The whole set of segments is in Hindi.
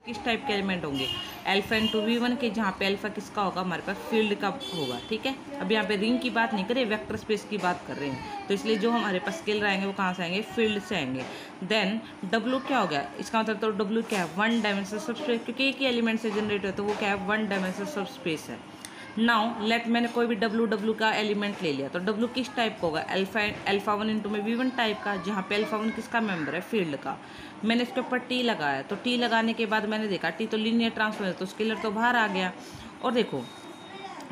किस टाइप के एलिमेंट होंगे, अल्फा इंटू V1 के, जहाँ पे अल्फा किसका होगा, हमारे पास फील्ड का होगा। ठीक है, अब यहाँ पे रिंग की बात नहीं कर रहे, वेक्टर स्पेस की बात कर रहे हैं, तो इसलिए जो हमारे पास स्केलर आएंगे वो कहाँ से आएंगे, फील्ड से आएंगे। देन W क्या हो गया, इसका मतलब तो W क्या है, वन डायमेंशनल सब स्पेस, क्योंकि एक ही एलिमेंट से जनरेट होता है, वो क्या है, वन डायमेंशनल सब स्पेस है। नाउ लेट, मैंने कोई भी W का एलिमेंट ले लिया, तो W किस टाइप का होगा, अल्फा 1 इंटू में V1 टाइप का, जहाँ पे अल्फा 1 किसका मेंबर है, फील्ड का। मैंने इसके ऊपर T लगाया, तो T लगाने के बाद मैंने देखा T तो लीनियर ट्रांसफर, तो स्केलर तो बाहर आ गया। और देखो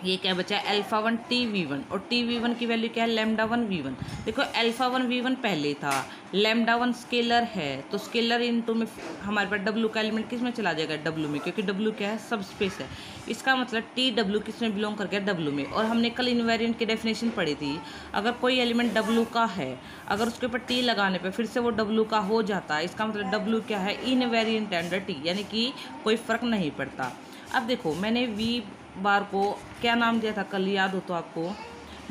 ये क्या बचा है, अल्फा 1 TV1, और TV1 की वैल्यू क्या है, लैम्डा 1 V1। देखो अल्फा 1 V1 पहले था, लैम्डा 1 स्केलर है, तो स्केलर इनटू में हमारे पास W का एलिमेंट किस में चला जाएगा, W में, क्योंकि W क्या है, सब स्पेस है। इसका मतलब TW किस में बिलोंग कर गया, W में। और हमने कल इनवेरिएंट की डेफिनेशन पढ़ी थी, अगर कोई एलिमेंट W का है, अगर उसके ऊपर T लगाने पर फिर से वो W का हो जाता है, इसका मतलब W क्या है, इनवेरिएंट अंडर T, यानी कि कोई फ़र्क नहीं पड़ता। अब देखो मैंने V बार को क्या नाम दिया था कल, याद हो तो आपको,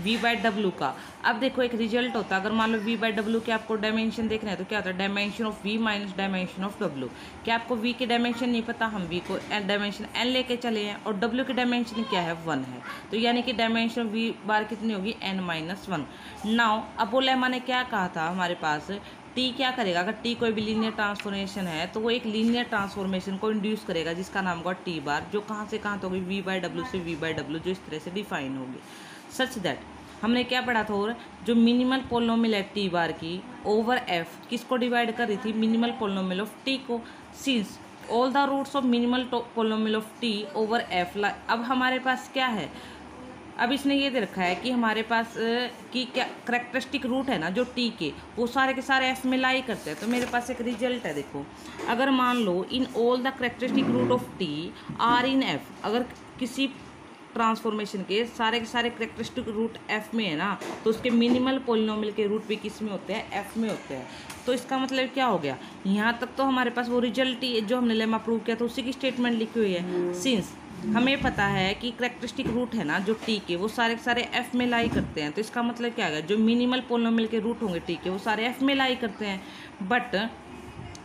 V/W का। अब देखो एक रिजल्ट होता है, अगर मान लो V/W के आपको डायमेंशन देखना है, तो क्या होता है, dimension of V minus dimension of W। क्या आपको V के डायमेंशन नहीं पता, हम V को डायमेंशन N लेके चले हैं, और W की डायमेंशन क्या है, 1 है, तो यानी कि डायमेंशन V बार कितनी होगी, N-1। नाउ अपोलेमा ने क्या कहा था, हमारे पास T क्या करेगा, अगर T कोई भी लीनियर ट्रांसफॉर्मेशन है, तो वो एक लीनियर ट्रांसफॉर्मेशन को इंड्यूस करेगा, जिसका नाम होगा T बार, जो कहाँ से कहाँ तो होगी, V/W से V/W, जो इस तरह से डिफाइन होगी। सच दैट हमने क्या पढ़ा था, और जो मिनिमल पोलिनोमियल है T बार की ओवर F, किसको डिवाइड कर रही थी, मिनिमल पोलिनोमियल ऑफ T को। Since all the roots of minimal polynomial of T over F, अब हमारे पास क्या है, अब इसने ये दे रखा है कि हमारे पास की क्या करेक्टरिस्टिक रूट है ना जो T के, वो सारे के सारे F में लाई करते हैं। तो मेरे पास एक रिजल्ट है, देखो अगर मान लो in all the characteristic root of T are in F, अगर किसी ट्रांसफॉर्मेशन के सारे करेक्टरिस्टिक रूट F में है ना, तो उसके मिनिमल पोलिनोमियल के रूट भी किस में होते हैं, F में होते हैं। तो इसका मतलब क्या हो गया, यहाँ तक तो हमारे पास वो रिजल्ट ही जो हमने लेमा प्रूव किया था उसी की स्टेटमेंट लिखी हुई है। सिंस हमें पता है कि करेक्टरिस्टिक रूट है ना जो T के, वो सारे के सारे F में लाई करते हैं, तो इसका मतलब क्या है, जो मिनिमल पोलिनोमियल के रूट होंगे T के, वो सारे F में लाई करते हैं। बट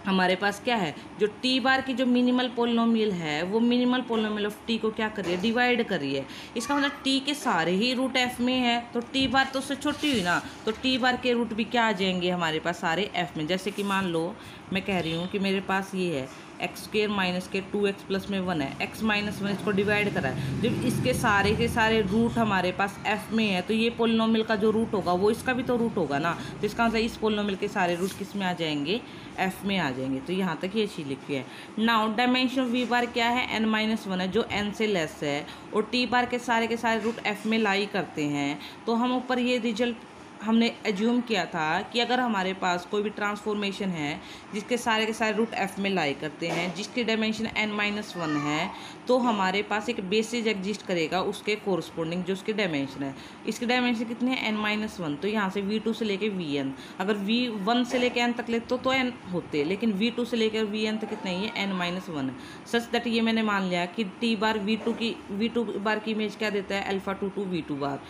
हमारे पास क्या है, जो T बार की जो मिनिमल पोलिनोमियल है, वो मिनिमल पोलिनोमियल ऑफ T को क्या कर रही है, डिवाइड कर रही है। इसका मतलब T के सारे ही रूट F में है, तो T बार तो उससे छोटी हुई ना, तो T बार के रूट भी क्या आ जाएंगे हमारे पास, सारे F में। जैसे कि मान लो मैं कह रही हूँ कि मेरे पास ये है x² माइनस के 2x प्लस में 1 है, x-1 इसको डिवाइड करा है, जब इसके सारे के सारे रूट हमारे पास f में है, तो ये पोलिनोमियल का जो रूट होगा वो इसका भी तो रूट होगा ना, तो इसका मतलब इस पोलिनोमियल के सारे रूट किस में आ जाएंगे, f में आ जाएंगे। तो यहाँ तक ये चीज़ लिखी है। नाउ डायमेंशन v बार क्या है, n-1 है, जो n से लेस है, और t बार के सारे रूट f में लाई करते हैं। तो हम ऊपर ये रिजल्ट हमने एज्यूम किया था कि अगर हमारे पास कोई भी ट्रांसफॉर्मेशन है जिसके सारे के सारे रूट F में लाई करते हैं, जिसकी डायमेंशन n-1 है, तो हमारे पास एक बेसिस एग्जिस्ट करेगा उसके कोरस्पोंडिंग जो उसकी डायमेंशन है। इसकी डायमेंशन कितनी है, n-1, तो यहाँ से V2 से लेके Vn, अगर V1 से लेके n तक ले तो n होते, लेकिन V2 से लेकर Vn तक कितने ही है, n-1। सच दैट ये मैंने मान लिया कि T बार V2 बार की इमेज क्या देता है, α/2 V2 बार,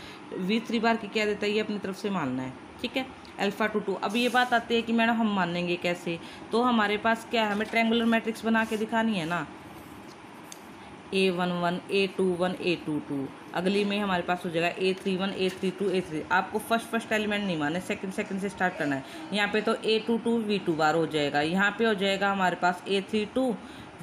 V3 बार की क्या देता है, ये अपनी तरफ से मानना है। ठीक है, α/2। अब ये बात आती है कि मैडम हम मानेंगे कैसे, तो हमारे पास क्या है, हमें ट्रायंगुलर मैट्रिक्स बना के दिखानी है ना, A11 A21 A22, अगली में हमारे पास हो जाएगा A31 A32 A3। आपको फर्स्ट एलिमेंट नहीं माने, सेकंड से स्टार्ट करना है। यहाँ पे तो A22 V2 बार हो जाएगा, यहाँ पे हो जाएगा हमारे पास A32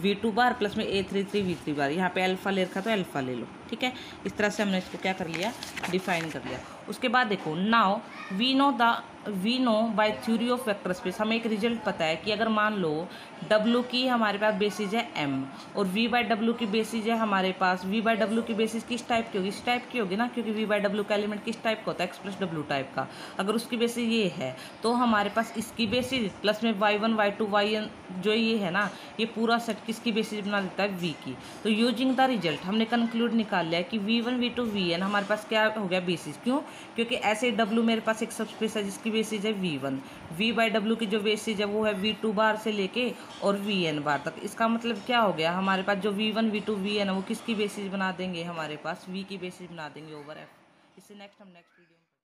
V2 बार प्लस में A33 V3 बार। यहाँ पे अल्फा ले रखा तो अल्फा ले लो। ठीक है, इस तरह से हमने इसको क्या कर लिया, डिफाइन कर लिया। उसके बाद देखो, now we know by theory of vector space, हमें एक रिजल्ट पता है कि अगर मान लो W की हमारे पास बेसिस है M, और V/W की बेसिस है हमारे पास, V/W की बेसिस किस टाइप की होगी, इस टाइप की होगी ना, क्योंकि V/W का एलिमेंट किस टाइप का होता है, x+W टाइप का। अगर उसकी बेसिस ये है, तो हमारे पास इसकी बेसिस प्लस में y1 y2 yn जो ये है ना, ये पूरा सेट किसकी बेसिस बना देता है, V की। तो यूजिंग द रिजल्ट हमने कंक्लूड निकाल लिया कि V1 V2 Vn हमारे पास क्या हो गया, बेसिस। क्यों, क्योंकि ऐसे W मेरे पास एक सबस्पेस है जिसकी बेसिस है V1, V/W की जो बेसिस है वो है V2 बार से लेके और Vn बार तक। इसका मतलब क्या हो गया, हमारे पास जो V1 V2 Vn है वो किसकी बेसिस बना देंगे, हमारे पास V की बेसिस बना देंगे ओवर F। इससे नेक्स्ट वीडियो